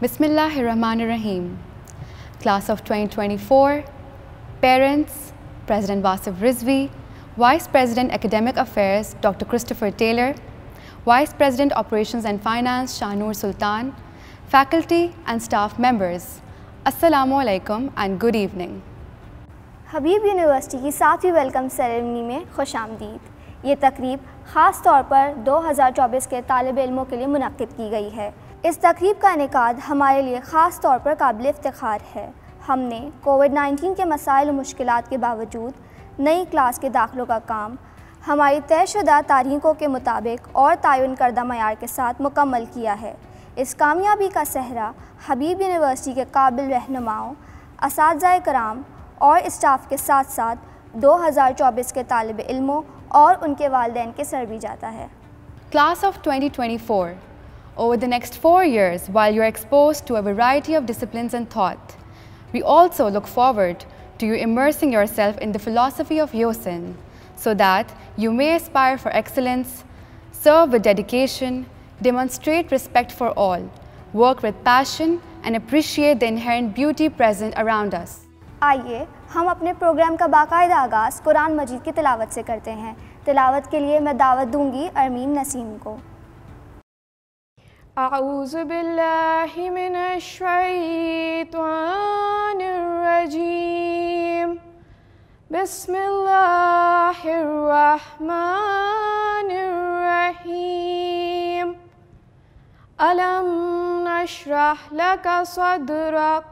Bismillahirrahmanirrahim. Class of 2024, parents, President Wasif Rizvi, Vice President Academic Affairs Dr. Christopher Taylor, Vice President Operations and Finance Shahnoor Sultan, faculty and staff members, Assalamu alaikum and good evening. Habib university की 7वीं welcome ceremony में खुश आमदीद। ये तकरीब ख़ास तौर पर 2024 के तालिब इल्मों के लिए मुनक़्क़िद की गई है। इस तकरीब का इनेकाद हमारे लिए ख़ास तौर पर काबिल इफ्तिखार है। हमने कोविड-19 के मसाइल और मुश्किलात के बावजूद नई क्लास के दाखिलों का काम हमारी तयशुदा तारीखों के मुताबिक और तयन करदा मयार के साथ मुकम्मल किया है। इस कामयाबी का सहरा हबीब यूनिवर्सिटी के काबिल रहनुमाओं, असातिज़ा कराम और स्टाफ के साथ साथ 2024 के तालिब इल्मों और उनके वालिदैन के सर भी जाता है। Class of 2024, over the next 4 years, while you're exposed to a variety of disciplines and thought, we also look forward to you immersing yourself in the philosophy of Yosin so that you may aspire for excellence, serve with dedication, demonstrate respect for all, work with passion, and appreciate the inherent beauty present around us. आइए हम अपने programme का बाकायदा आगाज़ कुरान मजीद की तिलावत से करते हैं। तिलावत के लिए मैं दावत दूंगी अरमीन नसीम को। अऊज़ु बिल्लाहि मिनश शैतानिर रजीम। बिस्मिल्लाहिर रहमानिर रहीम। अलम नशरह लका सदरक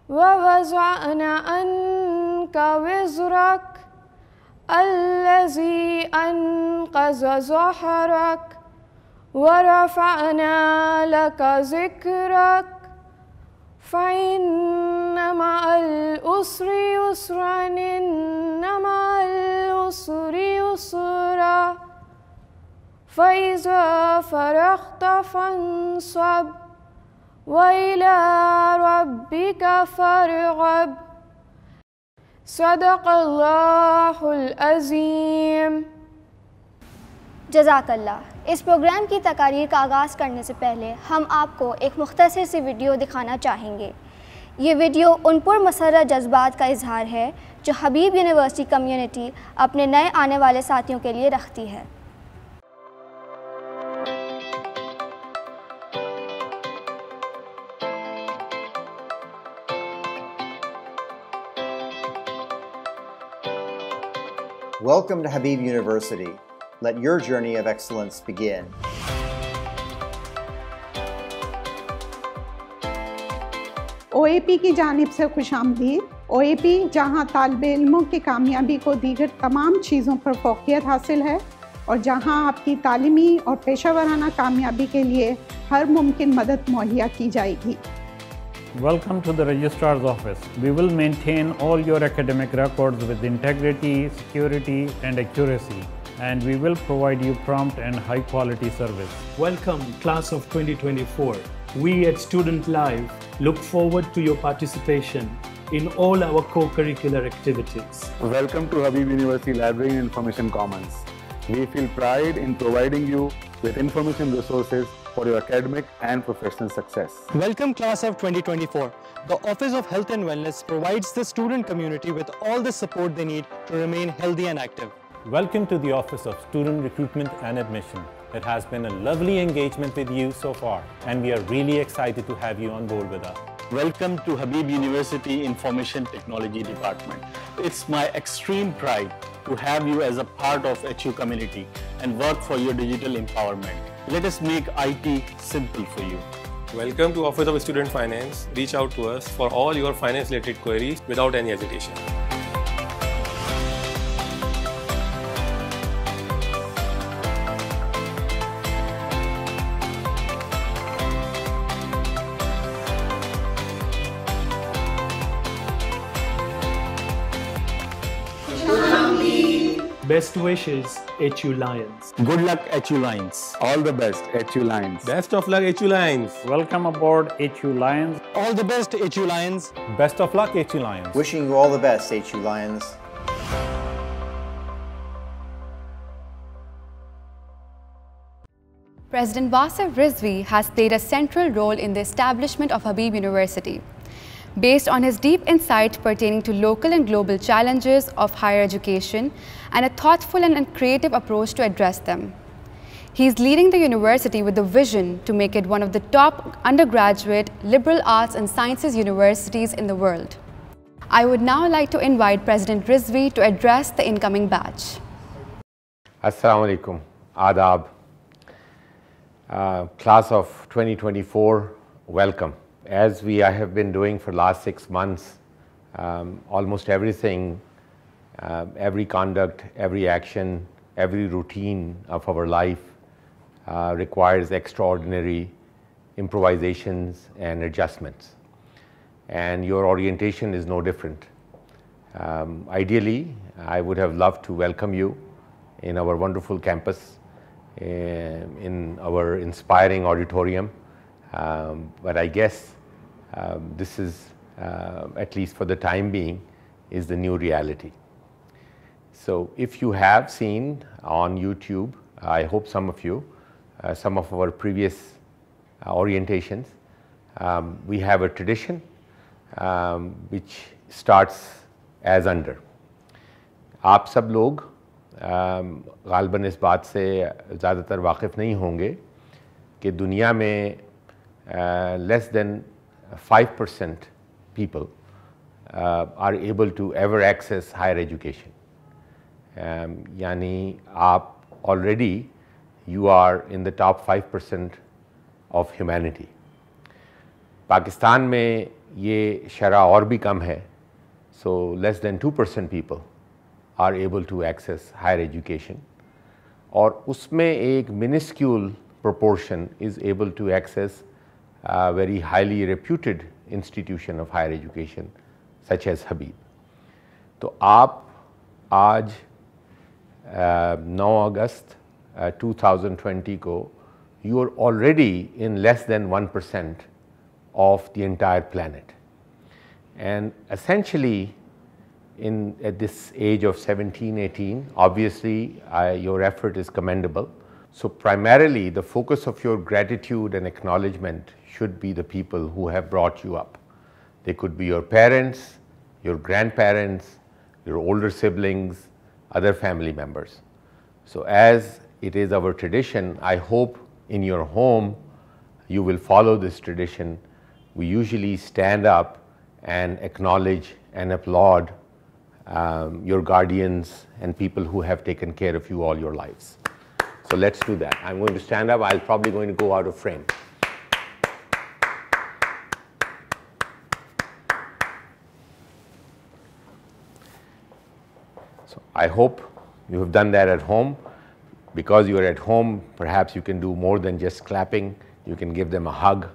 ववज़अना अन्का विज़रक अल्लज़ी अन्क़ज़ ज़हरक वरफ़अना लका ज़िक्रक फ़इन्न मअल उसरि युस्रन इन्न मअल उसरि युस्रा फ़इज़ा फ़रग़्त फ़ंसब वइला रब्बिका फ़रग़ब। सदक़ल्लाहुल अज़ीम। जज़ाकल्लाह। इस प्रोग्राम की तकारीर का आगाज़ करने से पहले हम आपको एक मुख्तसर सी वीडियो दिखाना चाहेंगे। ये वीडियो उन पुरमसर्रत जज्बात का इजहार है जो हबीब यूनिवर्सिटी कम्युनिटी अपने नए आने वाले साथियों के लिए रखती है। Welcome to Habib University. Let your journey of excellence begin. OAP की जानिब से खुशामदीद। OAP जहाँ तालिब इल्मों की कामयाबी को दीगर तमाम चीज़ों पर फ़ौक़ियत हासिल है और जहाँ आपकी तालीमी और पेशेवराना कामयाबी के लिए हर मुमकिन मदद मुहैया की जाएगी। Welcome to the Registrar's Office. We will maintain all your academic records with integrity, security, and accuracy, and we will provide you prompt and high-quality service. Welcome, class of 2024. We at Student Life look forward to your participation in all our co-curricular activities. Welcome to Habib University Library and Information Commons. We feel pride in providing you with information resources for your academic and professional success. Welcome, class of 2024. The Office of Health and Wellness provides the student community with all the support they need to remain healthy and active. Welcome to the Office of Student Recruitment and Admission. It has been a lovely engagement with you so far, and we are really excited to have you on board with us. Welcome to Habib University Information Technology Department. It's my extreme pride to have you as a part of HU community and work for your digital empowerment. Let us make IT simple for you. Welcome to Office of Student Finance. Reach out to us for all your finance related queries without any hesitation. Best wishes, HU Lions. Good luck, HU Lions. All the best, HU Lions. Best of luck, HU Lions. Welcome aboard, HU Lions. All the best, HU Lions. Best of luck, HU Lions. Wishing you all the best, HU Lions. President Wasef Rizvi has played a central role in the establishment of Habib University, based on his deep insight pertaining to local and global challenges of higher education and a thoughtful and creative approach to address them. He is leading the university with the vision to make it one of the top undergraduate liberal arts and sciences universities in the world. I would now like to invite President Rizvi to address the incoming batch. Assalamu alaikum, adab. Class of 2024, welcome. As I have been doing for the last 6 months, almost everything, every conduct, every action, every routine of our life requires extraordinary improvisations and adjustments. And your orientation is no different. Ideally, I would have loved to welcome you in our wonderful campus, in our inspiring auditorium, but I guess this is, at least for the time being, is the new reality. So if you have seen on YouTube, I hope some of you, some of our previous orientations, we have a tradition which starts as under. आप सब लोग ग़ालिबन इस बात से ज़्यादातर वाकिफ़ नहीं होंगे कि दुनिया में less than 5% people are able to ever access higher education. यानी आप already you are in the top 5% of humanity. Pakistan में ये शरह और भी कम है, so less than 2% people are able to access higher education, और उसमें एक minuscule proportion is able to access a very highly reputed institution of higher education such as Habib. तो आप आज 9 अगस्त 2020 को you are already in less than 1% of the entire planet, and essentially at this age of 17, 18, obviously your effort is commendable. So primarily the focus of your gratitude and acknowledgement should be the people who have brought you up. They could be your parents, your grandparents, your older siblings, other family members. So as it is our tradition, I hope in your home you will follow this tradition. We usually stand up and acknowledge and applaud your guardians and people who have taken care of you all your lives. So let's do that. I'm going to stand up. I'm probably going to go out of frame. So I hope you have done that at home. Because you are at home, perhaps you can do more than just clapping. You can give them a hug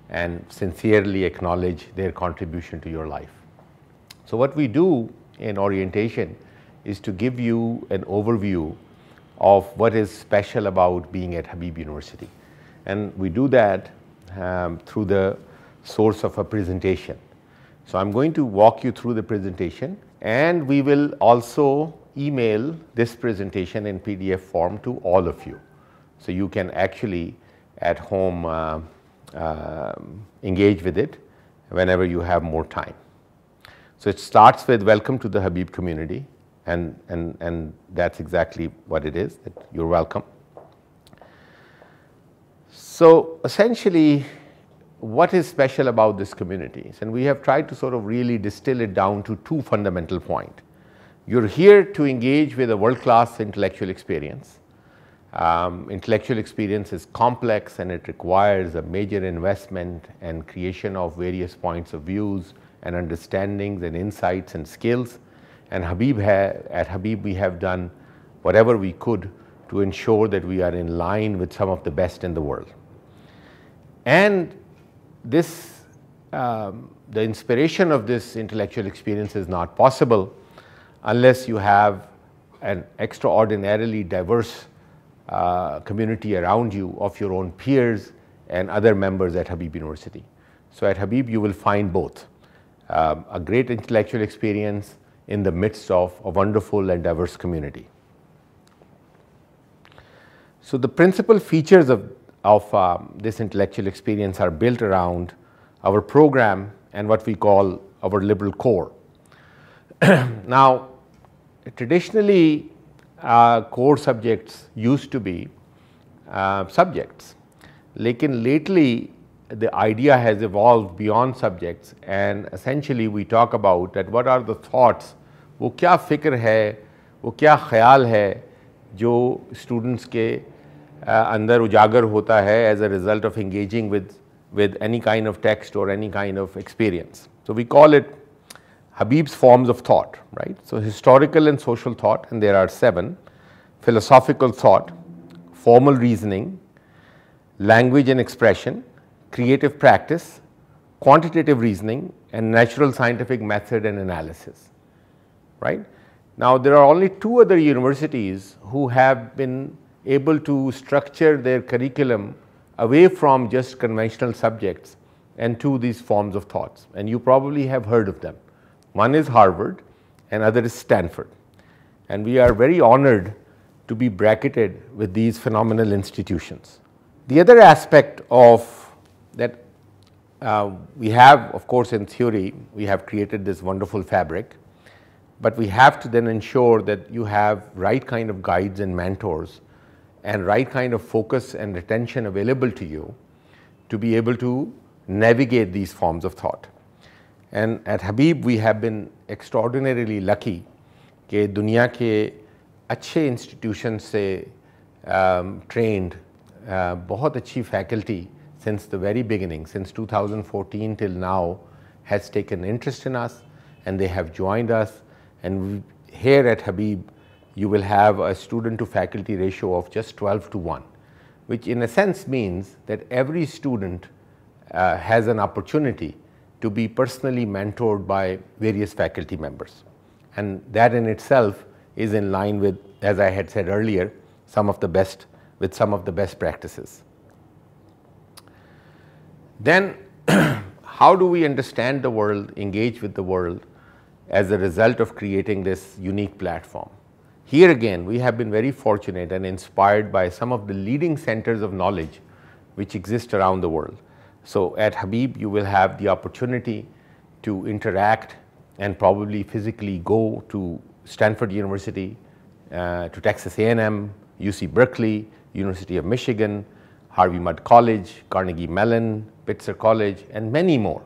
and sincerely acknowledge their contribution to your life. So what we do in orientation is to give you an overview of what is special about being at Habib University. And we do that through the source of a presentation. So I'm going to walk you through the presentation, and we will also email this presentation in PDF form to all of you. So you can actually at home engage with it whenever you have more time. So it starts with welcome to the Habib community, and that's exactly what it is, that you're welcome. So essentially, what is special about this community? And we have tried to sort of really distill it down to 2 fundamental points. You're here to engage with a world-class intellectual experience. Intellectual experience is complex and it requires a major investment and creation of various points of views and understandings and insights and skills. And at Habib we have done whatever we could to ensure that we are in line with some of the best in the world. And this, the inspiration of this intellectual experience is not possible unless you have an extraordinarily diverse community around you of your own peers and other members at Habib University. So at Habib you will find both a great intellectual experience in the midst of a wonderful and diverse community. So the principal features of of this intellectual experience are built around our program and what we call our liberal core. Now, traditionally, core subjects used to be subjects, lekin lately the idea has evolved beyond subjects, and essentially we talk about that what are the thoughts, वो क्या फिक्र है, वो क्या ख्याल है जो students के अंदर उजागर होता है as a result of engaging with any kind of text or any kind of experience. So we call it Habib's forms of thought, right? So historical and social thought, and there are 7: philosophical thought, formal reasoning, language and expression, creative practice, quantitative reasoning, and natural scientific method and analysis, right? Now, there are only 2 other universities who have been able to structure their curriculum away from just conventional subjects and to these forms of thoughts, and you probably have heard of them. One is Harvard and other is Stanford, and we are very honored to be bracketed with these phenomenal institutions. The other aspect of that we have, of course, in theory, we have created this wonderful fabric, but we have to then ensure that you have right kind of guides and mentors and right kind of focus and attention available to you to be able to navigate these forms of thought. And at Habib, we have been extraordinarily lucky कि दुनिया के अच्छे institutions से trained बहुत अच्छी faculty since the very beginning, since 2014 till now, has taken interest in us, and they have joined us. And here at Habib, you will have a student to faculty ratio of just 12:1, which in a sense means that every student has an opportunity to be personally mentored by various faculty members. And that in itself is in line with, as I had said earlier, some of the best practices. Then how do we understand the world, engage with the world as a result of creating this unique platform? Here again, we have been very fortunate and inspired by some of the leading centers of knowledge which exist around the world. So at Habib, you will have the opportunity to interact and probably physically go to Stanford University, to Texas A&M, UC Berkeley, University of Michigan, Harvey Mudd College, Carnegie Mellon, Pitzer College, and many more.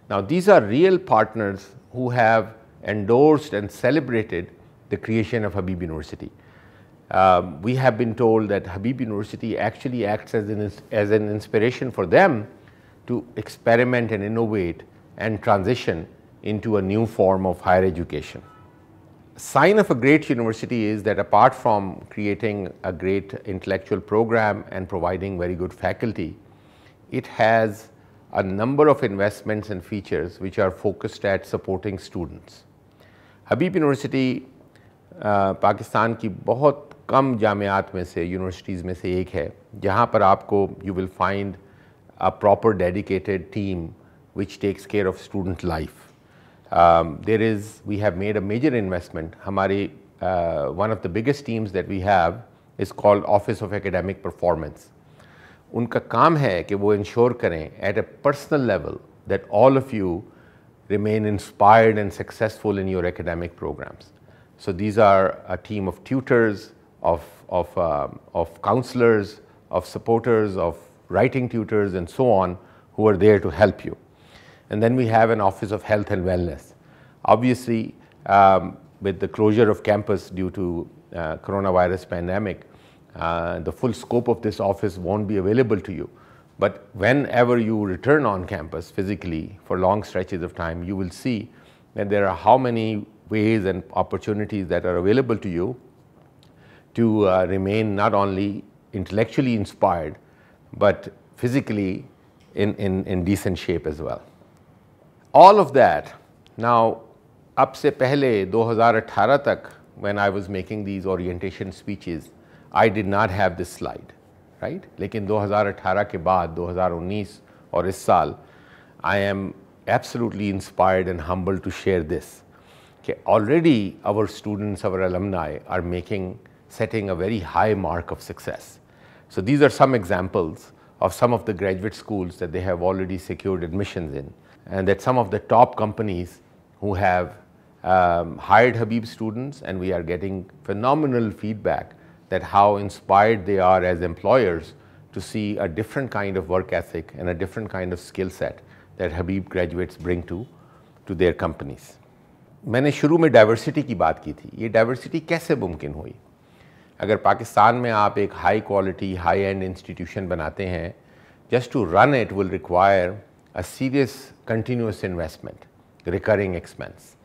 Now, these are real partners who have endorsed and celebrated the creation of Habib University. We have been told that Habib University actually acts as an inspiration for them to experiment and innovate and transition into a new form of higher education. Sign of a great university is that apart from creating a great intellectual program and providing very good faculty, it has a number of investments and features which are focused at supporting students. Habib University Pakistan की बहुत कम जामियात में से, universities में से एक है जहाँ पर आपको you will find a proper dedicated team which takes care of student life. We have made a major investment. हमारे one of the biggest teams that we have is called Office of Academic Performance. उनका काम है कि वो ensure करें at a personal level that all of you remain inspired and successful in your academic programs. So these are a team of tutors, of counselors, of supporters, of writing tutors, and so on, who are there to help you. And then we have an Office of Health and Wellness. Obviously, with the closure of campus due to coronavirus pandemic, the full scope of this office won't be available to you. But whenever you return on campus physically for long stretches of time, you will see that there are how many ways and opportunities that are available to you to remain not only intellectually inspired, but physically in decent shape as well. All of that, now, ab se pehle 2018 tak, when I was making these orientation speeches, I did not have this slide, right? Lekin 2018 ke baad, 2019 aur is saal, I am absolutely inspired and humbled to share this. Okay, already our students, our alumni are setting a very high mark of success. So these are some examples of some of the graduate schools that they have already secured admissions in, and that some of the top companies who have hired Habib students, and we are getting phenomenal feedback that how inspired they are as employers to see a different kind of work ethic and a different kind of skill set that Habib graduates bring to their companies. मैंने शुरू में diversity की बात की थी. ये diversity कैसे मुमकिन हुई? अगर पाकिस्तान में आप एक high quality high end institution बनाते हैं, just to run it will require a serious continuous investment, recurring expense,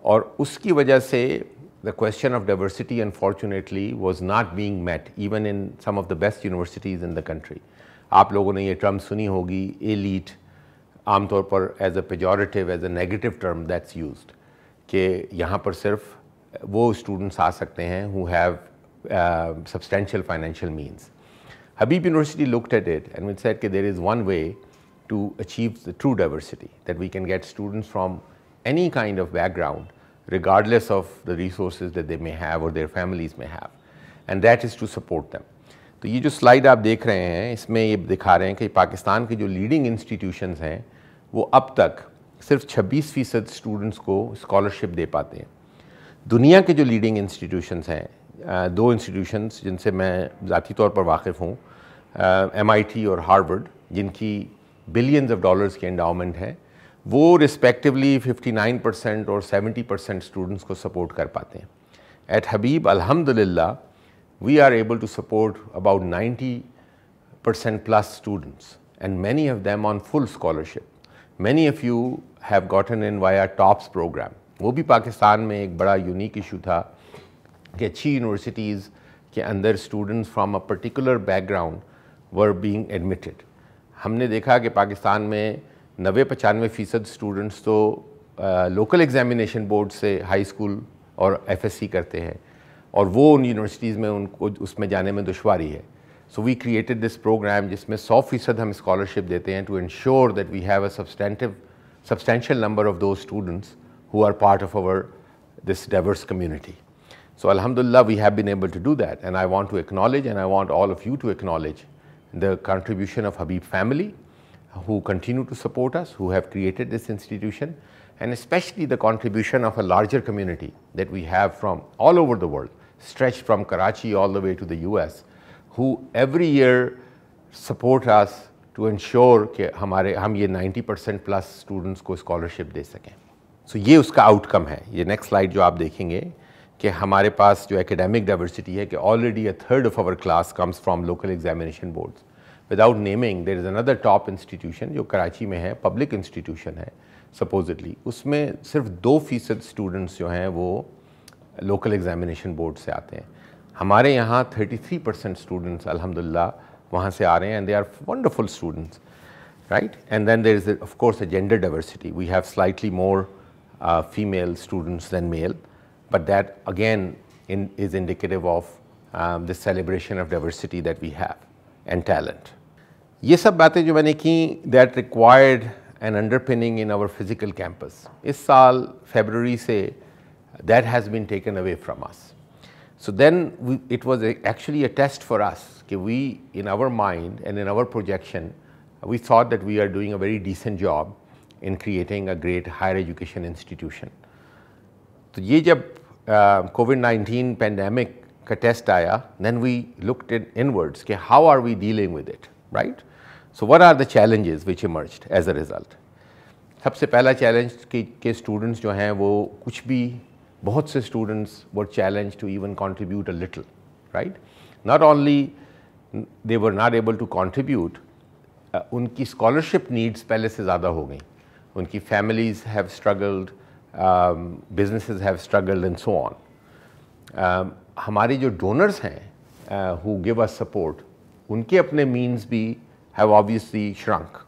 और उसकी वजह से the question of diversity unfortunately was not being met even in some of the best universities in the country. आप लोगों ने ये term सुनी होगी, elite, आमतौर पर as a pejorative, as a negative term that's used, कि यहाँ पर सिर्फ वो students आ सकते हैं who have substantial financial means. Habib University looked at it and we said that there is one way to achieve the true diversity, that we can get students from any kind of background regardless of the resources that they may have or their families may have, and that is to support them. तो ये जो slide आप देख रहे हैं इसमें ये दिखा रहे हैं कि पाकिस्तान के जो लीडिंग इंस्टीट्यूशंस हैं वो अब तक सिर्फ 26% स्टूडेंट्स को स्कॉलरशिप दे पाते हैं. दुनिया के जो लीडिंग इंस्टीट्यूशंस हैं, दो इंस्टीट्यूशंस जिनसे मैं ज़ाती तौर पर वाकिफ़ हूँ, MIT और हार्वर्ड, जिनकी बिलियंस ऑफ डॉलर्स की एंडाउमेंट है, वो रिस्पेक्टिवली 59% और 70% स्टूडेंट्स को सपोर्ट कर पाते हैं. एट हबीब अल्हम्दुलिल्लाह we are able to support about 90% plus students, and many of them on full scholarship. Many of you have gotten in via TOPS program. वो भी पाकिस्तान में एक बड़ा यूनिक इशू था कि अच्छी यूनिवर्सिटीज़ के अंदर students from a particular background were being admitted. हमने देखा कि पाकिस्तान में 90-95% स्टूडेंट्स तो लोकल एग्जामिनेशन बोर्ड से हाई स्कूल और FSC करते हैं, और वो उन यूनिवर्सिटीज़ में उनको उसमें जाने में दुश्वारी है. So we created this program जिसमें 100% हम स्कॉलरशिप देते हैं to ensure that we have a substantial number of those students who are part of our this diverse community. So alhamdulillah we have been able to do that, and I want to acknowledge, and I want all of you to acknowledge the contribution of Habib family who continue to support us, who have created this institution, and especially the contribution of a larger community that we have from all over the world, stretched from Karachi all the way to the US, who every year support us to ensure कि हम ये 90% plus students को scholarship दे सकें. So ये उसका outcome है. ये next slide जो आप देखेंगे कि हमारे पास जो academic diversity है कि already a third of our class comes from local examination boards. Without naming, there is another top institution जो कराची में है, public institution है supposedly. उसमें सिर्फ 2% students जो हैं वो local examination board से आते हैं. हमारे यहाँ 33% students alhamdulillah वहाँ से आ रहे हैं, and they are wonderful students, right? And then there is of course a gender diversity. We have slightly more female students than male, but that again is indicative of the celebration of diversity that we have and talent. ये सब बातें जो मैंने की that required an underpinning in our physical campus. इस साल February से that has been taken away from us. So then it was actually a test for us that we, in our mind and in our projection, we thought that we are doing a very decent job in creating a great higher education institution. तो ये जब COVID-19 pandemic का test आया, then we looked inwards कि how are we dealing with it, right? So what are the challenges which emerged as a result? सबसे पहला challenge कि students जो हैं वो कुछ भी, बहुत से students were challenged to even contribute a little, right? Not only they were not able to contribute, उनकी scholarship needs पहले से ज़्यादा हो गई. उनकी families have struggled, businesses have struggled and so on. हमारे जो donors हैं who give us support, उनके अपने means भी have obviously shrunk.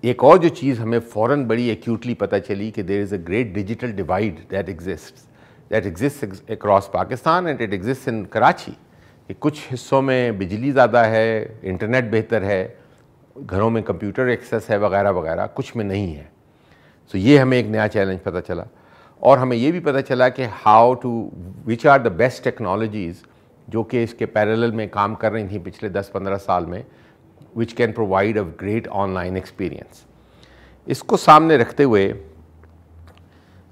एक और जो चीज़ हमें फ़ौरन बड़ी acutely पता चली कि there is a great digital divide that exists across Pakistan and it exists in Karachi. कि कुछ हिस्सों में बिजली ज़्यादा है, इंटरनेट बेहतर है, घरों में कंप्यूटर एक्सेस है वगैरह वगैरह, कुछ में नहीं है. So ये हमें एक नया चैलेंज पता चला, और हमें ये भी पता चला कि which are the best technologies जो कि इसके पैरेलल में काम कर रही थी पिछले 10-15 साल में, which can provide a great online experience. इसको सामने रखते हुए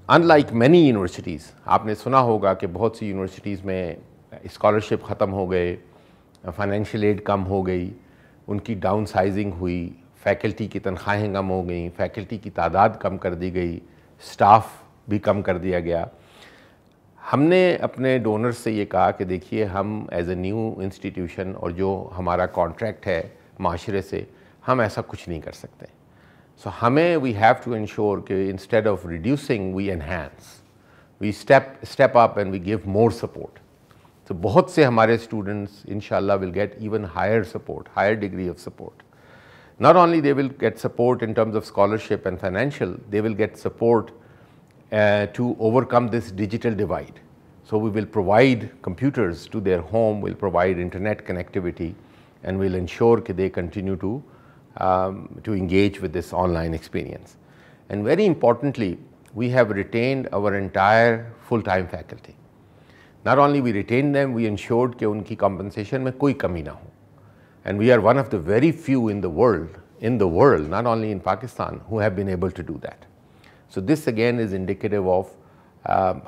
अनलाइक मैनी यूनिवर्सिटीज़, आपने सुना होगा कि बहुत सी यूनिवर्सिटीज़ में स्कॉलरशिप ख़त्म हो गए, फाइनेंशियल एड कम हो गई, उनकी डाउन साइजिंग हुई, फैकल्टी की तनख्वाहें कम हो गई, फैकल्टी की तादाद कम कर दी गई, स्टाफ भी कम कर दिया गया। हमने अपने डोनर्स से ये कहा कि देखिए, हम एज ए न्यू इंस्टीट्यूशन और जो हमारा कॉन्ट्रैक्ट है माशरे से, हम ऐसा कुछ नहीं कर सकते। सो हमें वी हैव टू इंश्योर कि instead of reducing we enhance, we step up and we give more support. तो बहुत से हमारे स्टूडेंट्स इंशाल्लाह will get even higher support, higher degree of support. Not only they will get support in terms of scholarship and financial, they will get support to overcome this digital divide. So we will provide computers to their home, we'll provide internet connectivity, and we'll ensure that they continue to engage with this online experience. And very importantly, we have retained our entire full-time faculty. Not only we retained them, we ensured कि उनकी compensation में कोई कमी ना हो. And we are one of the very few in the world, not only in Pakistan, who have been able to do that. So this again is indicative of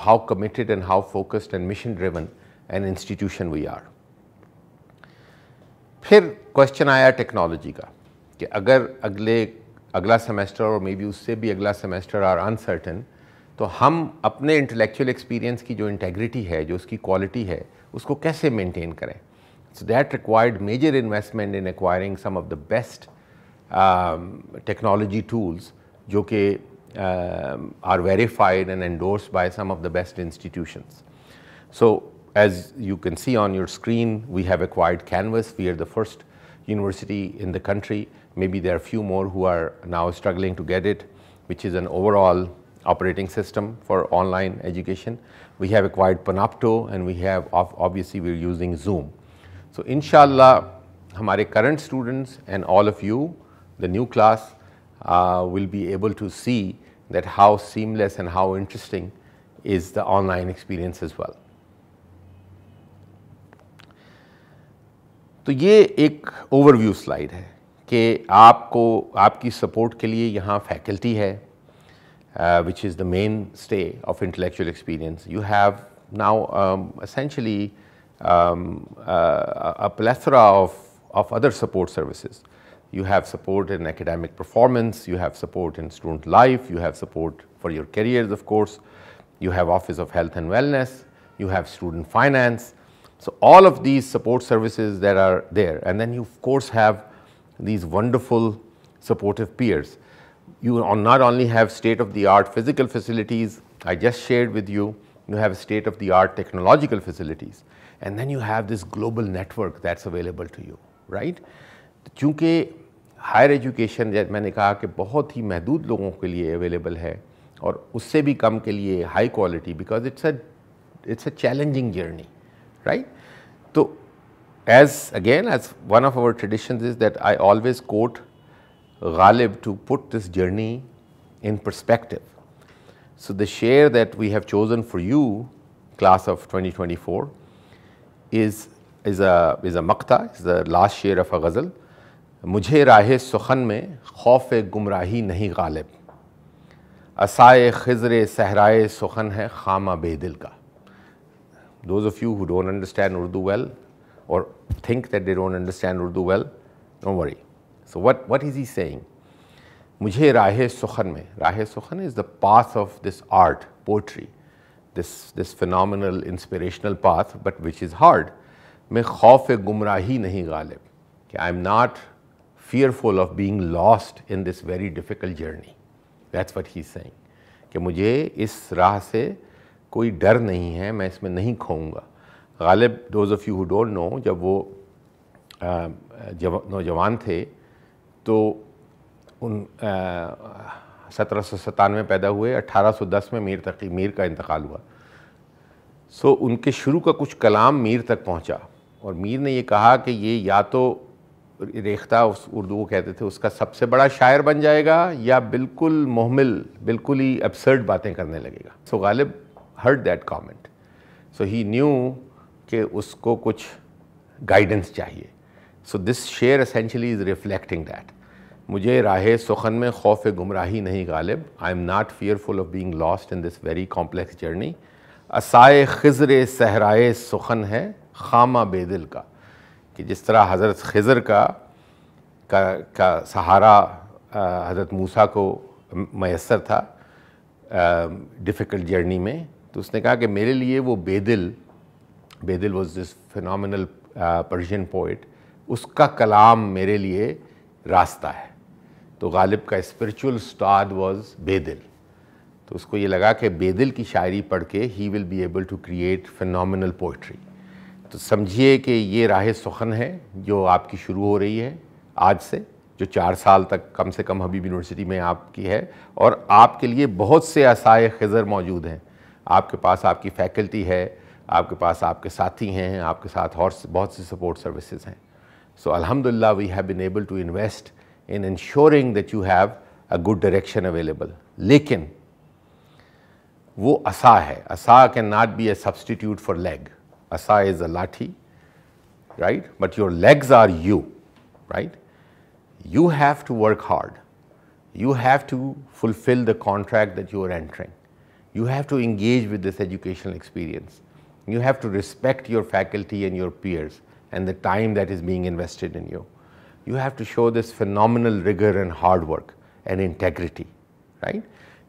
how committed and how focused and mission driven an institution we are. फिर question आया technology का कि अगर अगला semester और may be उससे भी अगला सेमेस्टर आर अनसर्टन, तो हम अपने इंटेलेक्चुअल एक्सपीरियंस की जो इंटेग्रिटी है, जो उसकी क्वालिटी है, उसको कैसे मेंटेन करें. So that required major investment in acquiring some of the best technology tools जो कि are verified and endorsed by some of the best institutions. So as you can see on your screen, we have acquired Canvas. We are the first university in the country. Maybe there are a few more who are now struggling to get it, which is an overall operating system for online education. We have acquired Panopto, and we have obviously we're using Zoom. So inshallah, हमारे current students and all of you, the new class, will be able to see that how seamless and how interesting is the online experience as well. तो ये एक overview slide है कि आपकी support के लिए यहाँ फैकल्टी है, which is the mainstay of intellectual experience. You have now essentially a plethora of other support services. You have support in academic performance, you have support in student life, you have support for your careers, of course. You have Office of Health and Wellness, you have student finance. So all of these support services that are there, and then you of course have these wonderful supportive peers. You not only have state-of-the-art physical facilities, I just shared with you, you have state-of-the-art technological facilities, and then you have this global network that's available to you, right? चूँकि higher education, जैसे मैंने कहा कि बहुत ही महदूद लोगों के लिए अवेलेबल है और उससे भी कम के लिए high quality, because it's a challenging journey, right? तो as one of our traditions is that I always quote Ghalib to put this journey in perspective. So the share that we have chosen for you, class of 2024, is a maqta, is the last share of a ghazal. मुझे राहे सुखन में खौफ गुमराही नहीं गालिब, असाए खिज़र सहराए सुखन है खामा बेदिल का. Those of you who don't understand Urdu well or think that they don't understand Urdu well, don't worry. So what is he saying? मुझे राहे सुखन में, राहे सुखन is the path of this art, poetry, this phenomenal inspirational path, but which is hard. मैं खौफ गुमराही नहीं गालिब, कि I am not fearful of being lost in this very difficult journey. That's what he's saying. कि मुझे इस राह से कोई डर नहीं है, मैं इसमें नहीं खोऊंगा. Ghalib, those of you who don't know, जब वो नौजवान थे तो उन 1797 में पैदा हुए, 1810 में मीर का इंतकाल हुआ. सो उनके शुरू का कुछ कलाम मीर तक पहुंचा और मीर ने ये कहा कि ये या तो रेख्ता, उस उर्दू को कहते थे, उसका सबसे बड़ा शायर बन जाएगा या बिल्कुल मोहमिल, बिल्कुल ही एब्सर्ड बातें करने लगेगा. सो Ghalib heard that comment. So he knew कि उसको कुछ गाइडेंस चाहिए. सो दिस शेयर एसेंशियली इज़ रिफ्लेक्टिंग दैट. मुझे राह सुखन में खौफ गुमराही नहीं Ghalib. I am not fearful of being lost in this very complex journey. असाए खिज़र सहराए सुखन है खामा बेदिल का, कि जिस तरह हज़रत खिज़र का सहारा हज़रत मूसा को मैसर था डिफ़िकल्ट जर्नी में, तो उसने कहा कि मेरे लिए वो Bedil was this phenomenal Persian poet, उसका कलाम मेरे लिए रास्ता है. तो गालिब का स्पिरिचुअल उस्ताद वॉज बेदिल. तो उसको ये लगा कि बेदिल की शायरी पढ़ के ही will be able to create phenomenal poetry. तो समझिए कि ये राह सुखन है जो आपकी शुरू हो रही है आज से, जो 4 साल तक कम से कम हबीब यूनिवर्सिटी में आपकी है. और आपके लिए बहुत से असाए खिज़र मौजूद हैं. आपके पास आपकी फैकल्टी है, आपके पास आपके साथी हैं, आपके साथ और बहुत सी सपोर्ट सर्विसेज हैं. सो अल्हम्दुलिल्लाह we have been able to invest in ensuring that you have a good direction available. लेकिन वो असा है, असा can not be a substitute for leg. असा is a lathi, right, but your legs are you, right. You have to work hard. You have to fulfill the contract that you are entering. You have to engage with this educational experience. You have to respect your faculty and your peers and the time that is being invested in you. You have to show this phenomenal rigor and hard work and integrity, right?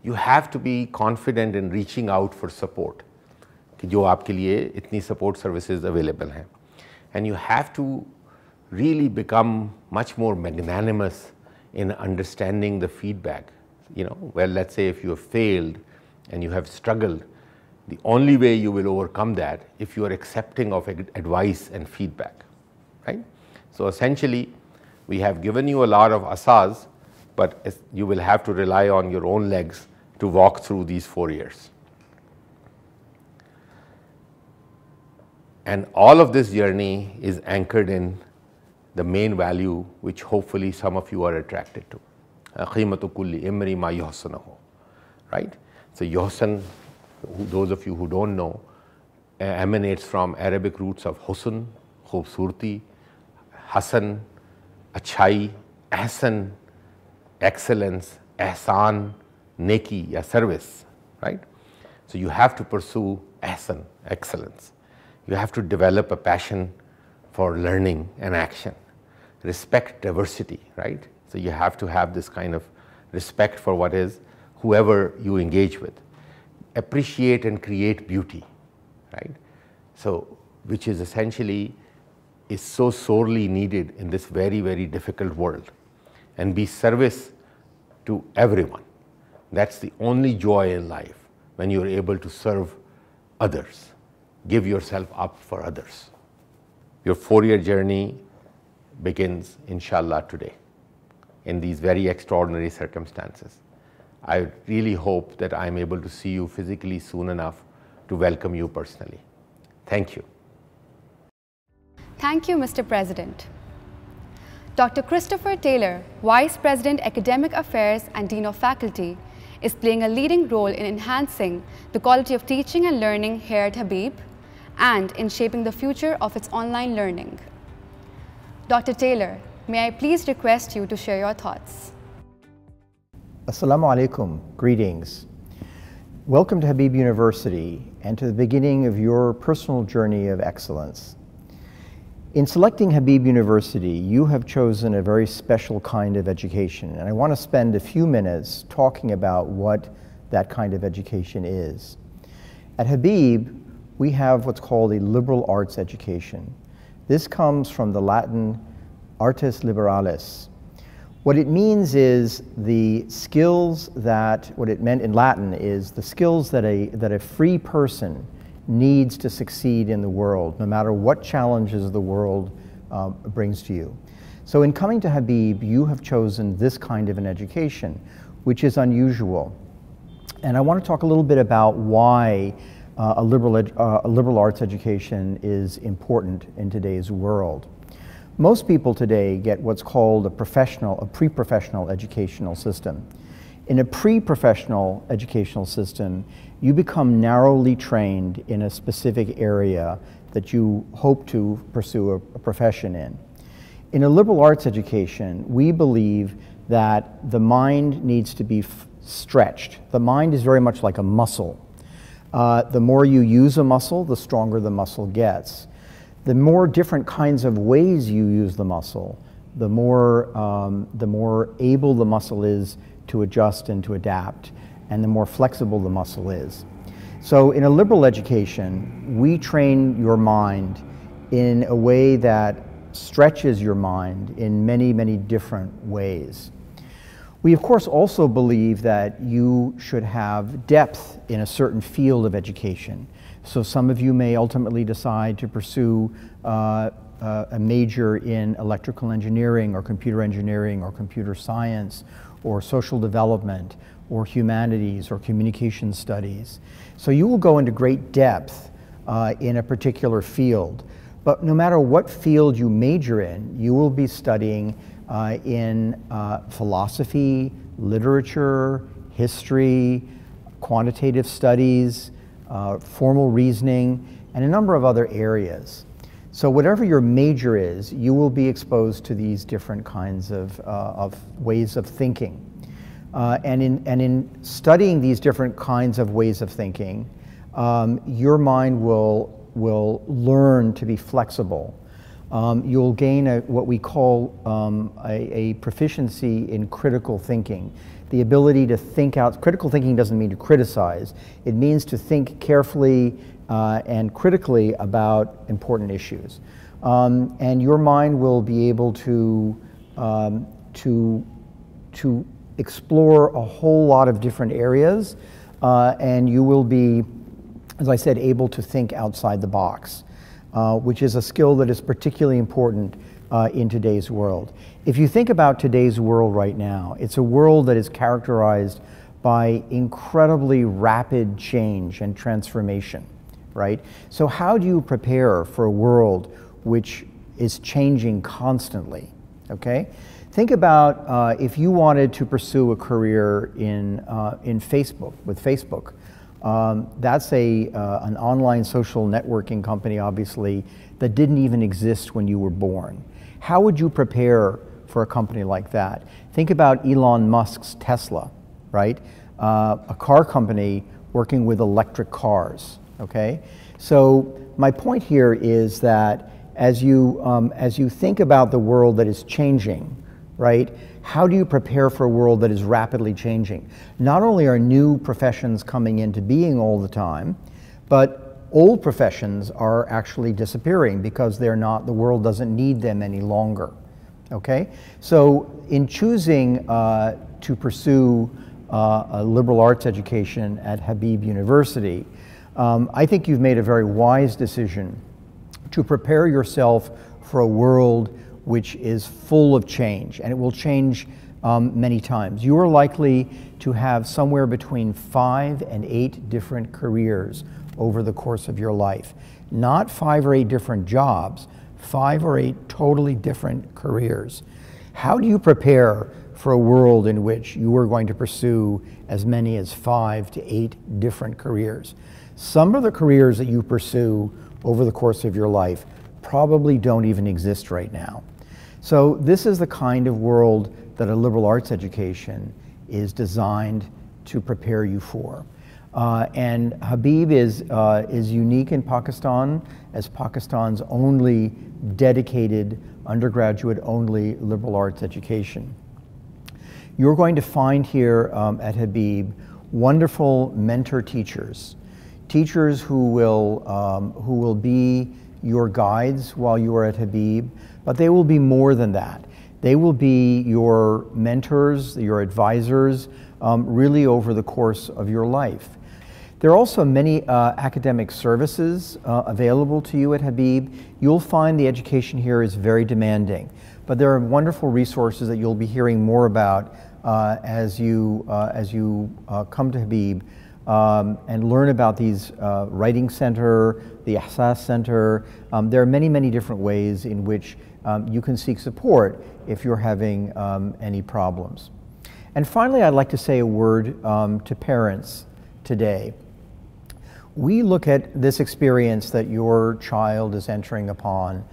You have to be confident in reaching out for support, कि जो आपके लिए इतनी support services available हैं. And you have to really become much more magnanimous in understanding the feedback. Well, let's say if you have failed and you have struggled, the only way you will overcome that if you are accepting of advice and feedback, right? So essentially, we have given you a lot of asas, but you will have to rely on your own legs to walk through these 4 years. And all of this journey is anchored in the main value which hopefully some of you are attracted to. Qimatu kulli imri ma yuhsanahu, right? So yuhsan, those of you who don't know, emanates from Arabic roots of husn, khubsurti, hasan, achai, ahsan, excellence, ihsan, neki ya service, right? So you have to pursue ahsan, excellence. You have to develop a passion for learning and action. Respect diversity, right? So you have to have this kind of respect for what is whoever you engage with. Appreciate and create beauty, right? So which is essentially is so sorely needed in this very, very difficult world. And be service to everyone. That's the only joy in life, when you're able to serve others. Give yourself up for others. Your 4-year journey begins, inshallah, today in these very extraordinary circumstances. I really hope that I'm able to see you physically soon enough to welcome you personally. Thank you. Thank you, Mr. President. Dr. Christopher Taylor, Vice President, Academic Affairs and Dean of Faculty, is playing a leading role in enhancing the quality of teaching and learning here at Habib and in shaping the future of its online learning. Dr. Taylor, may I please request you to share your thoughts? Assalamu alaikum, greetings. Welcome to Habib University and to the beginning of your personal journey of excellence. In selecting Habib University, you have chosen a very special kind of education, and I want to spend a few minutes talking about what that kind of education is. At Habib, we have what's called a liberal arts education. This comes from the Latin artes liberalis. What it means is the skills that, what it meant in Latin is the skills that a free person needs to succeed in the world, no matter what challenges the world brings to you. So in coming to Habib, you have chosen this kind of an education, which is unusual. And I want to talk a little bit about why a liberal arts education is important in today's world. Most people today get what's called a pre-professional educational system. In a pre-professional educational system, you become narrowly trained in a specific area that you hope to pursue a profession in. In a liberal arts education, we believe that the mind needs to be stretched. The mind is very much like a muscle. The more you use a muscle, the stronger the muscle gets. The more different kinds of ways you use the muscle, the more able the muscle is to adjust and to adapt, and the more flexible the muscle is. So in a liberal education, we train your mind in a way that stretches your mind in many, many different ways. We, of course, also believe that you should have depth in a certain field of education. So some of you may ultimately decide to pursue a major in electrical engineering or computer science or social development or humanities or communication studies. So you will go into great depth in a particular field. But no matter what field you major in, you will be studying in philosophy, literature, history, quantitative studies, formal reasoning, and a number of other areas. So whatever your major is, you will be exposed to these different kinds of ways of thinking. And in studying these different kinds of ways of thinking, your mind will learn to be flexible. You'll gain what we call a proficiency in critical thinking. The ability to think out. Critical thinking doesn't mean to criticize. It means to think carefully and critically about important issues. And your mind will be able to explore a whole lot of different areas, and you will be, as I said, able to think outside the box, which is a skill that is particularly important in today's world. If you think about today's world right now, it's a world that is characterized by incredibly rapid change and transformation, right? So how do you prepare for a world which is changing constantly, okay? Think about if you wanted to pursue a career in Facebook, with Facebook. That's an online social networking company, obviously, that didn't even exist when you were born. How would you prepare for a company like that? Think about Elon Musk's Tesla, right? A car company working with electric cars, okay? So my point here is that as you think about the world that is changing, right? How do you prepare for a world that is rapidly changing? Not only are new professions coming into being all the time, but old professions are actually disappearing because the world doesn't need them any longer, okay? So in choosing to pursue a liberal arts education at Habib University, I think you've made a very wise decision to prepare yourself for a world which is full of change, and it will change many times. You are likely to have somewhere between 5 and 8 different careers over the course of your life. Not 5 or 8 different jobs, 5 or 8 totally different careers. How do you prepare for a world in which you are going to pursue as many as 5 to 8 different careers? Some of the careers that you pursue over the course of your life probably don't even exist right now. So this is the kind of world that a liberal arts education is designed to prepare you for. And Habib is unique in Pakistan as Pakistan's only dedicated undergraduate-only liberal arts education. You're going to find here at Habib wonderful mentor teachers, teachers who will be your guides while you are at Habib, but they will be more than that. They will be your mentors, your advisors, really over the course of your life. There are also many academic services available to you at Habib. You'll find the education here is very demanding, but there are wonderful resources that you'll be hearing more about as you come to Habib and learn about these Writing Center, the Ihsas Center. There are many, many different ways in which you can seek support if you're having any problems. And finally, I'd like to say a word to parents today. We look at this experience that your child is entering upon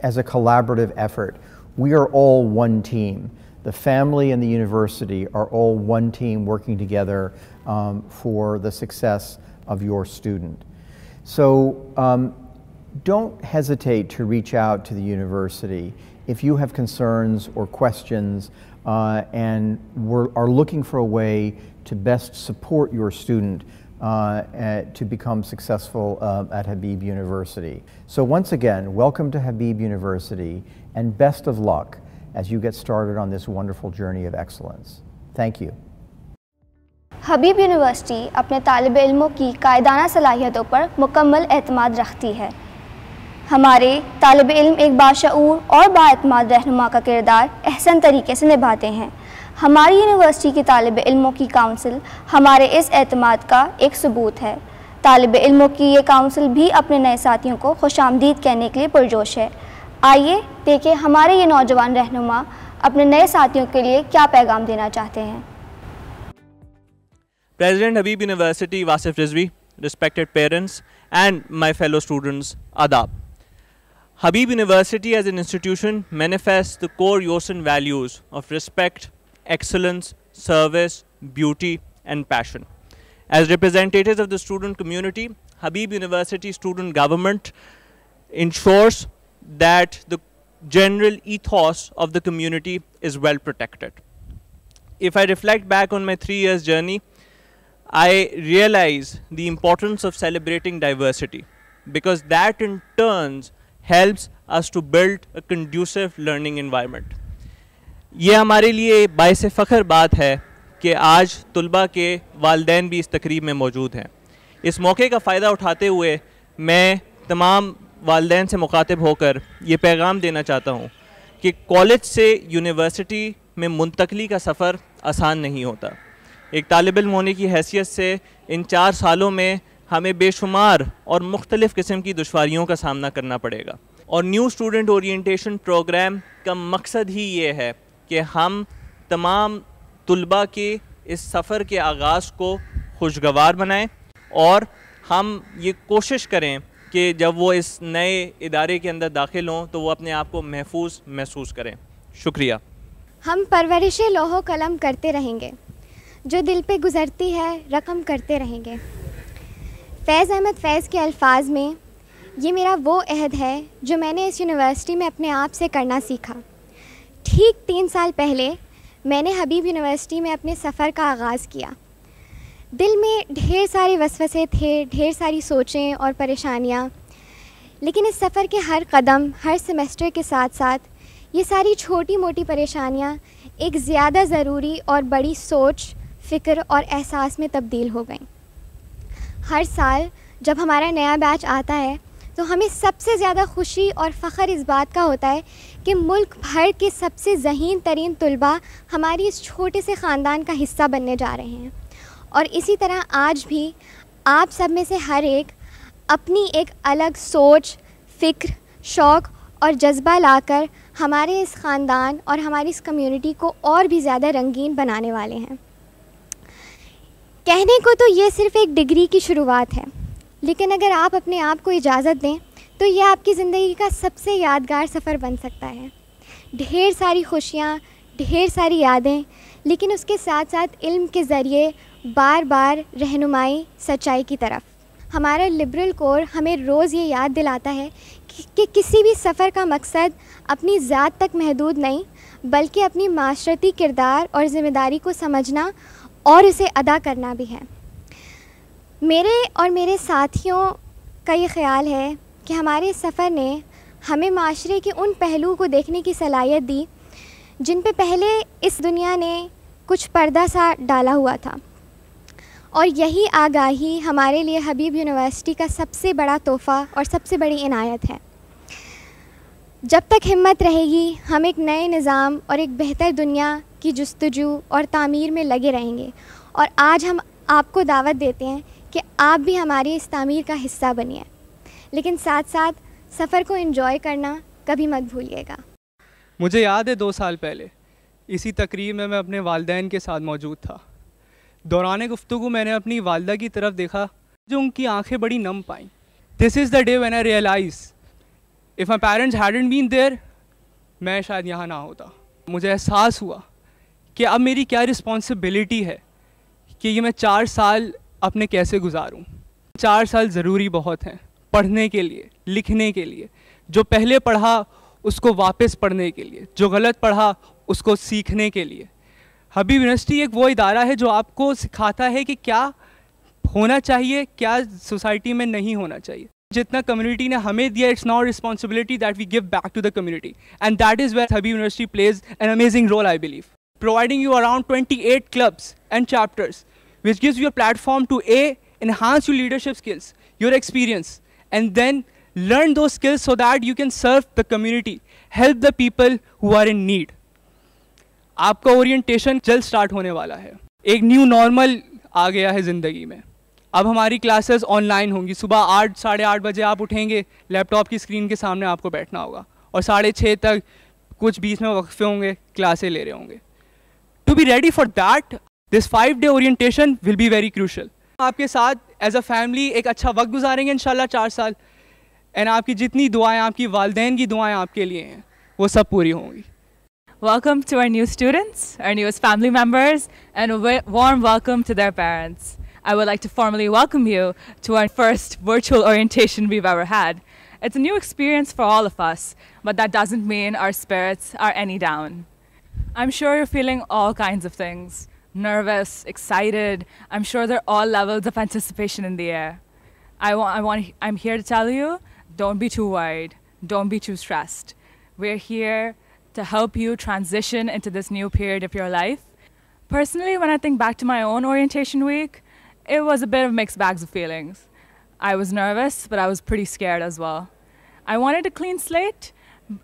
as a collaborative effort. We are all one team. The family and the university are all one team working together for the success of your student. So don't hesitate to reach out to the university if you have concerns or questions and are looking for a way to best support your student to become successful at Habib University. So once again, welcome to Habib University and best of luck as you get started on this wonderful journey of excellence. Thank you. Habib university अपने तालिब इल्मों की कायदाना सलाहियतों पर मुकम्मल एतमाद रखती है। हमारे तालिब इल्म एक बाशऊर और बाएतमाद रहनुमा का किरदार अहसन तरीके से निभाते हैं। हमारी यूनिवर्सिटी की तालिब इल्मों की काउंसिल हमारे इस एतमाद का एक सबूत है। तालिब इल्मों की ये काउंसिल भी अपने नए साथियों को खुशामदीद कहने के लिए पुरजोश है। आइए देखें हमारे ये नौजवान रहनुमा अपने नए साथियों के लिए क्या पैगाम देना चाहते हैं। President Habib University Wasif Rizvi, respected parents and my fellow students, Adab. Habib University as an institution manifests the core Yosin values of respect, excellence, service, beauty and passion. As representatives of the student community, Habib University student government ensures that the general ethos of the community is well protected. If I reflect back on my 3 years journey, I realize the importance of celebrating diversity because that in turn helps us to build a conducive learning environment. ये हमारे लिए बाइस फ़ख्र बात है कि आज तुलबा के वालिदैन भी इस तकरीब में मौजूद हैं। इस मौके का फ़ायदा उठाते हुए मैं तमाम वालिदैन से मुखातिब होकर ये पैगाम देना चाहता हूँ कि कॉलेज से यूनिवर्सिटी में मुंतकली का सफ़र आसान नहीं होता। एक तालिब इल्म होने की हैसियत से इन 4 सालों में हमें बेशुमार और मुख्तलिफ़ किस्म की दुश्वारियों का सामना करना पड़ेगा और न्यू स्टूडेंट ओरिएंटेशन प्रोग्राम का मकसद ही ये है कि हम तमाम तुलबा के इस सफ़र के आगाज़ को खुशगवार बनाएं और हम ये कोशिश करें कि जब वो इस नए इदारे के अंदर दाखिल हों तो वो अपने आप को महफूज महसूस करें। शुक्रिया। हम परवरिश लोहो कलम करते रहेंगे, जो दिल पे गुज़रती है रकम करते रहेंगे। फैज़ अहमद फैज़ के अल्फाज में ये मेरा वो अहद है जो मैंने इस यूनिवर्सिटी में अपने आप से करना सीखा। ठीक 3 साल पहले मैंने हबीब यूनिवर्सिटी में अपने सफ़र का आगाज़ किया। दिल में ढेर सारे वसवसे थे, ढेर सारी सोचें और परेशानियाँ, लेकिन इस सफ़र के हर कदम, हर सेमेस्टर के साथ साथ ये सारी छोटी मोटी परेशानियाँ एक ज़्यादा ज़रूरी और बड़ी सोच, फ़िक्र और एहसास में तब्दील हो गई। हर साल जब हमारा नया बैच आता है तो हमें सबसे ज़्यादा खुशी और फ़ख्र इस बात का होता है कि मुल्क भर के सबसे ज़हीन तरीन तुलबा हमारी इस छोटे से ख़ानदान का हिस्सा बनने जा रहे हैं। और इसी तरह आज भी आप सब में से हर एक अपनी एक अलग सोच, फ़िक्र, शौक़ और जज्बा लाकर हमारे इस ख़ानदान और हमारी इस कम्युनिटी को और भी ज़्यादा रंगीन बनाने वाले हैं। कहने को तो ये सिर्फ़ एक डिग्री की शुरुआत है, लेकिन अगर आप अपने आप को इजाज़त दें तो ये आपकी ज़िंदगी का सबसे यादगार सफ़र बन सकता है। ढेर सारी खुशियाँ, ढेर सारी यादें, लेकिन उसके साथ साथ इल्म के ज़रिए बार बार रहनुमाई सच्चाई की तरफ। हमारा लिबरल कोर हमें रोज़ ये याद दिलाता है कि किसी भी सफ़र का मकसद अपनी ज़ात तक महदूद नहीं, बल्कि अपनी माशरती किरदार और ज़िम्मेदारी को समझना और उसे अदा करना भी है। मेरे और मेरे साथियों का ये ख़्याल है कि हमारे सफ़र ने हमें माशरे के उन पहलुओं को देखने की सलाहियत दी जिन पे पहले इस दुनिया ने कुछ पर्दा सा डाला हुआ था, और यही आगाही हमारे लिए हबीब यूनिवर्सिटी का सबसे बड़ा तोहफ़ा और सबसे बड़ी इनायत है। जब तक हिम्मत रहेगी हम एक नए निज़ाम और एक बेहतर दुनिया की जुस्तजू और तामीर में लगे रहेंगे, और आज हम आपको दावत देते हैं कि आप भी हमारी इस तामीर का हिस्सा बनिए, लेकिन साथ साथ सफ़र को एंजॉय करना कभी मत भूलिएगा। मुझे याद है 2 साल पहले इसी तकरीब में मैं अपने वालिदैन के साथ मौजूद था। दौरान गुफ्तगू मैंने अपनी वालिदा की तरफ देखा जो उनकी आंखें बड़ी नम पाई। This is the day when I realize if my parents hadn't been there, मैं शायद यहाँ ना होता। मुझे एहसास हुआ कि अब मेरी क्या रिस्पॉन्सिबिलिटी है कि ये मैं 4 साल अपने कैसे गुजारूं। 4 साल ज़रूरी बहुत हैं पढ़ने के लिए, लिखने के लिए, जो पहले पढ़ा उसको वापस पढ़ने के लिए, जो गलत पढ़ा उसको सीखने के लिए। हबीब यूनिवर्सिटी एक वो इदारा है जो आपको सिखाता है कि क्या होना चाहिए, क्या सोसाइटी में नहीं होना चाहिए। जितना कम्युनिटी ने हमें दिया, it's now responsibility that we give back to the community, and that is where Habib University plays an amazing role, I believe, providing you around 28 clubs and chapters, which gives you a platform to enhance your leadership skills, your experience, and then learn those skills so that you can serve the community, help the people who are in need. आपका orientation जल्द start होने वाला है। एक new normal आ गया है ज़िंदगी में। अब हमारी क्लासेस ऑनलाइन होंगी। सुबह 8 साढ़े 8 बजे आप उठेंगे, लैपटॉप की स्क्रीन के सामने आपको बैठना होगा, और 6:30 तक कुछ बीच में वक्फे होंगे, क्लासें ले रहे होंगे। To be ready for that, this 5-day orientation will be very crucial. आपके साथ as a family एक अच्छा वक्त गुजारेंगे इंशाल्लाह 4 साल, and आपकी जितनी दुआएं, आपकी वालिदैन की दुआएं आपके लिए हैं, वो सब पूरी होंगी। Welcome to our new students, our newest family members, and a warm welcome to their parents. I would like to formally welcome you to our first virtual orientation we've ever had. It's a new experience for all of us, but that doesn't mean our spirits are any down. I'm sure you're feeling all kinds of things. Nervous, excited. I'm sure there are all levels of anticipation in the air. I'm here to tell you, don't be too worried. Don't be too stressed. We're here to help you transition into this new period of your life. Personally, when I think back to my own orientation week, it was a bit of mixed bags of feelings. I was nervous, but I was pretty scared as well. I wanted a clean slate,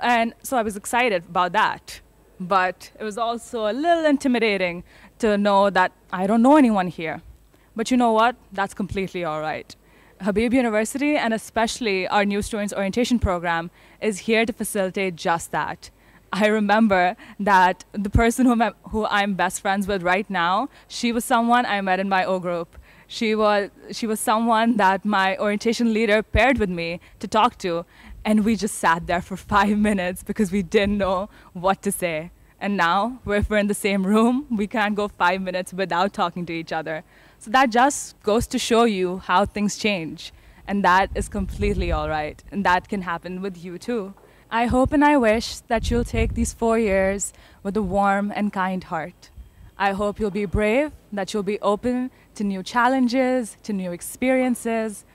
and so I was excited about that. But it was also a little intimidating to know that I don't know anyone here. But you know what? That's completely all right. Habib University, and especially our new students orientation program, is here to facilitate just that. I remember that the person who I'm best friends with right now, she was someone I met in my O group. She was someone that my orientation leader paired with me to talk to, and we just sat there for 5 minutes because we didn't know what to say. And now, if we're in the same room, we can't go 5 minutes without talking to each other. So that just goes to show you how things change, and that is completely all right, and that can happen with you too. I hope and I wish that you'll take these 4 years with a warm and kind heart. I hope you'll be brave, that you'll be open to new challenges, to new experiences.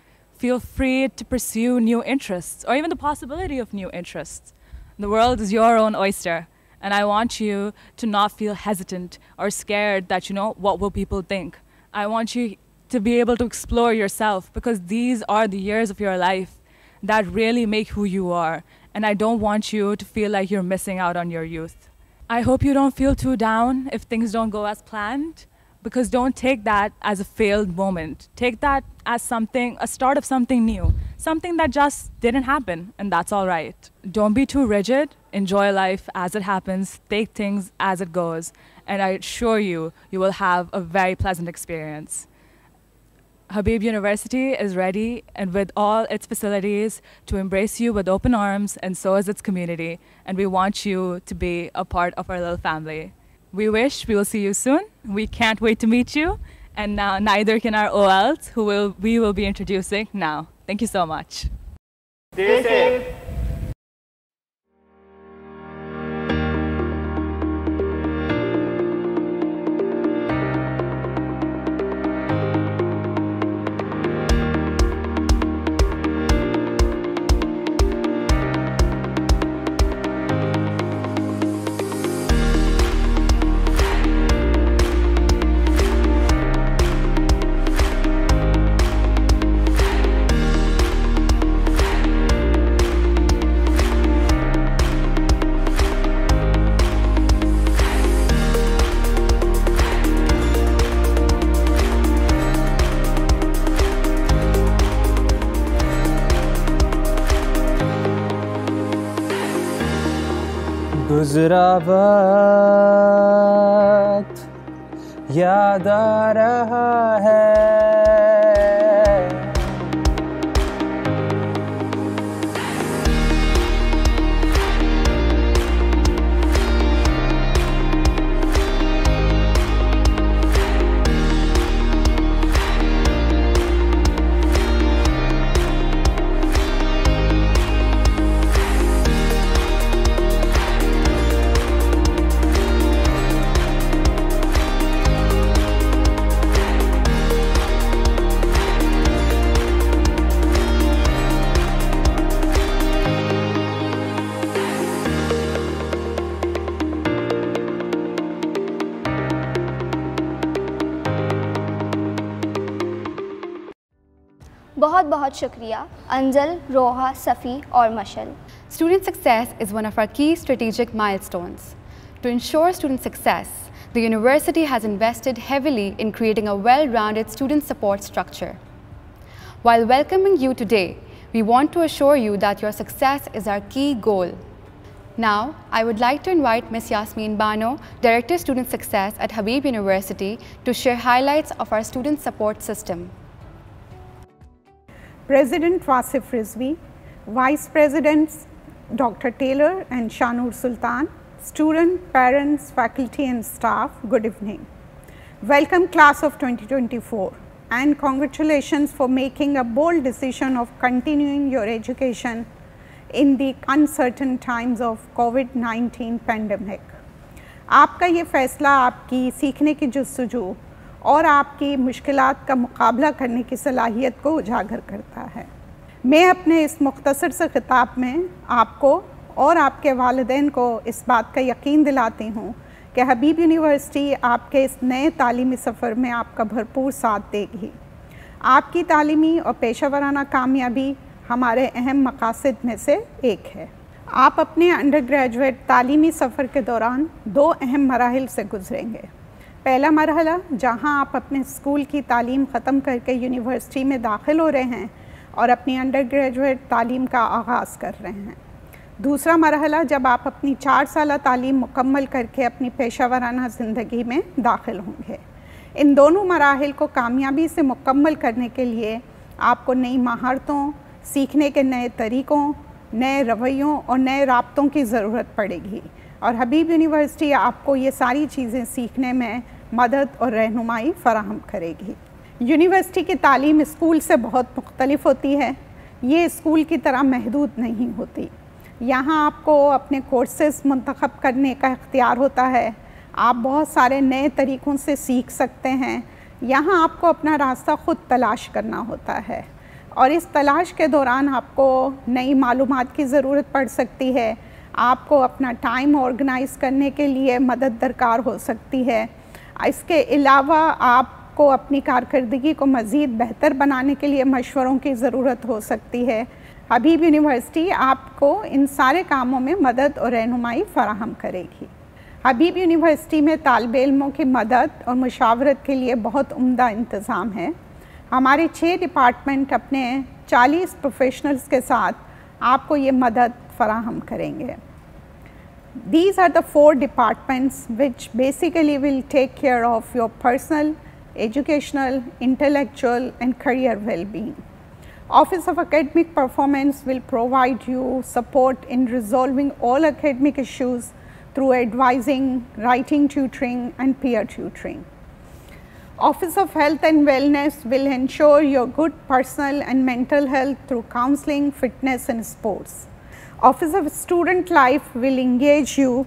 Feel free to pursue new interests, or even the possibility of new interests. The world is your own oyster, and I want you to not feel hesitant or scared that, what will people think? I want you to be able to explore yourself, because these are the years of your life that really make who you are. And I don't want you to feel like you're missing out on your youth. I hope you don't feel too down if things don't go as planned, because don't take that as a failed moment. Take that as a start of something new, something that just didn't happen, and that's all right. Don't be too rigid. Enjoy life as it happens. Take things as it goes. And I assure you, you will have a very pleasant experience. Habib University is ready and with all its facilities to embrace you with open arms, and so is its community. And we want you to be a part of our little family. We wish we will see you soon. We can't wait to meet you. And now neither can our OLs, who we will be introducing now. Thank you so much. Stay safe. गुज़रा वक्त याद आ रहा है, बहुत शुक्रिया अंजल, रोहा, सफ़ी और मशल। Student success is one of our key strategic milestones. To ensure student success, the university has invested heavily in creating a well-rounded student support structure. While welcoming you today, we want to assure you that your success is our key goal. Now, I would like to invite Ms. Yasmeen Bano, Director Student Success at Habib University, to share highlights of our student support system. President Wasif Rizvi, Vice Presidents Dr. Taylor and Shanur Sultan, student, parents, faculty and staff, good evening. Welcome class of 2024 and congratulations for making a bold decision of continuing your education in the uncertain times of COVID-19 pandemic. आपका ये फ़ैसला आपकी सीखने की जुस्तजू और आपकी मुश्किलात का मुकाबला करने की सलाहियत को उजागर करता है। मैं अपने इस मुख्तसर से खिताब में आपको और आपके वालिदैन को इस बात का यकीन दिलाती हूँ कि हबीब यूनिवर्सिटी आपके इस नए तालीमी सफ़र में आपका भरपूर साथ देगी। आपकी तालीमी और पेशेवराना कामयाबी हमारे अहम मकासद में से एक है। आप अपने अंडर ग्रेजुएट तालीमी सफ़र के दौरान दो अहम मराहिल से गुजरेंगे। पहला मरहला जहां आप अपने स्कूल की तालीम ख़त्म करके यूनिवर्सिटी में दाखिल हो रहे हैं और अपनी अंडर ग्रेजुएट तालीम का आगाज़ कर रहे हैं। दूसरा मरहला जब आप अपनी 4 साल तालीम मुकम्मल करके अपनी पेशेवराना ज़िंदगी में दाखिल होंगे। इन दोनों मराहिल को कामयाबी से मुकम्मल करने के लिए आपको नई महारतों, सीखने के नए तरीक़ों, नए रवैयों और नए राब्तों की ज़रूरत पड़ेगी और हबीब यूनिवर्सिटी आपको ये सारी चीज़ें सीखने में मदद और रहनुमाई फ़राहम करेगी। यूनिवर्सिटी की तालीम स्कूल से बहुत मुख्तलिफ होती है। ये स्कूल की तरह महदूद नहीं होती। यहाँ आपको अपने कोर्सेज़ मुंतखब करने का इख्तियार होता है। आप बहुत सारे नए तरीक़ों से सीख सकते हैं। यहाँ आपको अपना रास्ता ख़ुद तलाश करना होता है और इस तलाश के दौरान आपको नई मालूमात की ज़रूरत पड़ सकती है। आपको अपना टाइम ऑर्गेनाइज़ करने के लिए मदद दरकार हो सकती है। इसके अलावा आपको अपनी कारकर्दगी को मज़ीद बेहतर बनाने के लिए मशवरों की ज़रूरत हो सकती है। हबीब यूनिवर्सिटी आपको इन सारे कामों में मदद और रहनुमाई फ़राहम करेगी। हबीब यूनिवर्सिटी में तालिबे इल्मों की मदद और मुशावरत के लिए बहुत उम्दा इंतज़ाम है। हमारे 6 डिपार्टमेंट अपने 40 प्रोफेशनल्स के साथ आपको ये मदद फराहम करेंगे। These are the 4 departments which basically will take care of your personal, educational, intellectual and career well-being. Office of Academic Performance will provide you support in resolving all academic issues through advising, writing tutoring and peer tutoring. Office of Health and Wellness will ensure your good personal and mental health through counseling, fitness and sports. Office of Student Life will engage you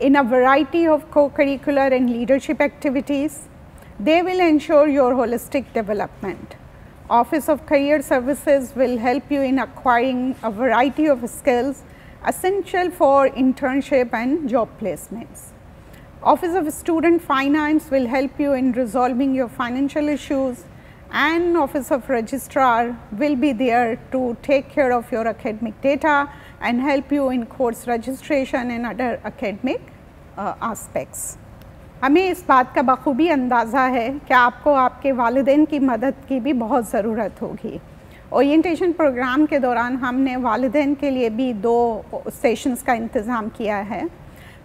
in a variety of co-curricular and leadership activities. They will ensure your holistic development. Office of Career Services will help you in acquiring a variety of skills essential for internship and job placements. Office of Student Finance will help you in resolving your financial issues, and Office of Registrar will be there to take care of your academic data and help you in course registration and other academic aspects. हमें इस बात का बखूबी अंदाज़ा है कि आपको आपके वालिदैन की मदद की भी बहुत ज़रूरत होगी। ओरिएंटेशन प्रोग्राम के दौरान हमने वालिदैन के लिए भी 2 सेशंस का इंतज़ाम किया है।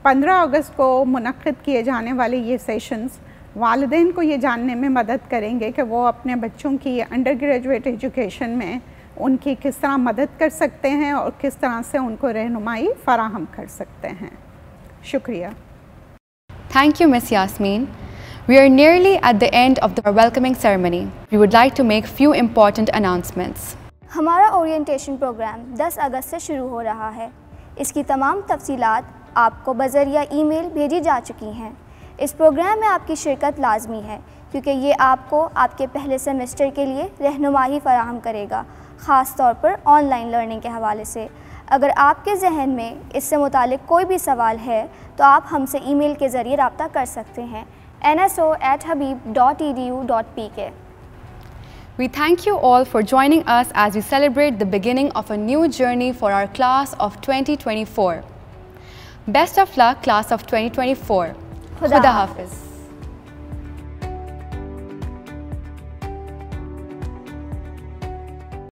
15 अगस्त को मुनक्किद किए जाने वाले ये सेशंस वालिदैन को ये जानने में मदद करेंगे कि वो अपने बच्चों की अंडर ग्रेजुएट एजुकेशन में उनकी किस तरह मदद कर सकते हैं और किस तरह से उनको रहनुमाई फराहम कर सकते हैं। शुक्रिया। Thank you, Ms. Yasmeen. We are nearly at the end of the welcoming ceremony. We would like to make few important announcements. हमारा ओरिएंटेशन प्रोग्राम 10 अगस्त से शुरू हो रहा है। इसकी तमाम तफसीलात आपको बज़रिया ईमेल भेजी जा चुकी हैं। इस प्रोग्राम में आपकी शिरकत लाजमी है क्योंकि ये आपको आपके पहले सेमेस्टर के लिए रहनुमाई फराहम करेगा, ख़ास तौर पर ऑनलाइन लर्निंग के हवाले से। अगर आपके जहन में इससे मुतालिक कोई भी सवाल है तो आप हमसे ईमेल के ज़रिए रब्ता कर सकते हैं nso@habib.edu.pk। We thank you all for joining us as we celebrate the beginning of a new journey for our class of 2024. Best of luck, class of 2024. Khuda Hafiz.